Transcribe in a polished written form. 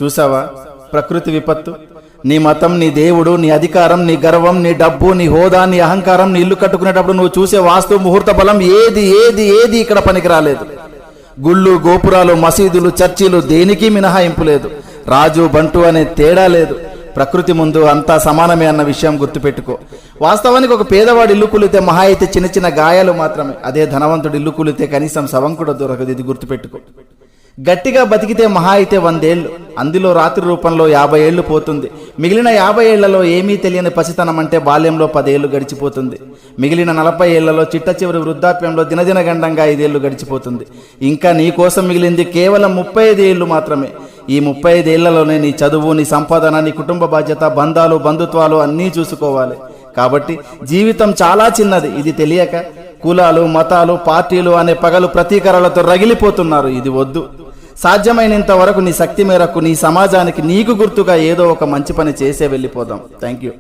చూసావా ప్రకృతి విపత్తు? నీ మతం, నీ దేవుడు, నీ అధికారం, నీ గర్వం, నీ డబ్బు, నీ హోదా, నీ అహంకారం, నీ ఇల్లు కట్టుకునేటప్పుడు నువ్వు చూసే వాస్తు ముహూర్త బలం ఏది ఏది ఏది ఇక్కడ పనికి రాలేదు. గుళ్ళు, గోపురాలు, మసీదులు, చర్చిలు దేనికి మినహాయింపు లేదు. రాజు బంటు అనే తేడా లేదు. ప్రకృతి ముందు అంతా సమానమే అన్న విషయం గుర్తుపెట్టుకో. వాస్తవానికి ఒక పేదవాడు ఇల్లు కూలితే మహా అయితే చిన్న చిన్న గాయాలు మాత్రమే. అదే ధనవంతుడు ఇల్లు కూలితే కనీసం శవం కూడా దొరకదు. ఇది గుర్తుపెట్టుకో. గట్టిగా బతికితే మహా అయితే 100 ఏళ్ళు, అందులో రాత్రి రూపంలో 50 ఏళ్ళు పోతుంది. మిగిలిన 50 ఏళ్లలో ఏమీ తెలియని పసితనం అంటే బాల్యంలో 10 ఏళ్ళు గడిచిపోతుంది. మిగిలిన 40 ఏళ్లలో చిట్ట చివరి వృద్ధాప్యంలో దినదిన గండంగా 5 ఏళ్ళు గడిచిపోతుంది. ఇంకా నీ కోసం మిగిలింది కేవలం 35 ఏళ్ళు మాత్రమే. ఈ 35 ఏళ్లలోనే నీ చదువు, నీ సంపాదన, నీ కుటుంబ బాధ్యత, బంధాలు, బంధుత్వాలు అన్నీ చూసుకోవాలి. కాబట్టి జీవితం చాలా చిన్నది. ఇది తెలియక కులాలు, మతాలు, పార్టీలు అనే పగలు ప్రతీకారాలతో రగిలిపోతున్నారు. ఇది వద్దు. సాధ్యమైనంత వరకు నీ శక్తి మేరకు నీ సమాజానికి నీకు గుర్తుగా ఏదో ఒక మంచి పని చేసే వెళ్ళిపోదాం. Thank you.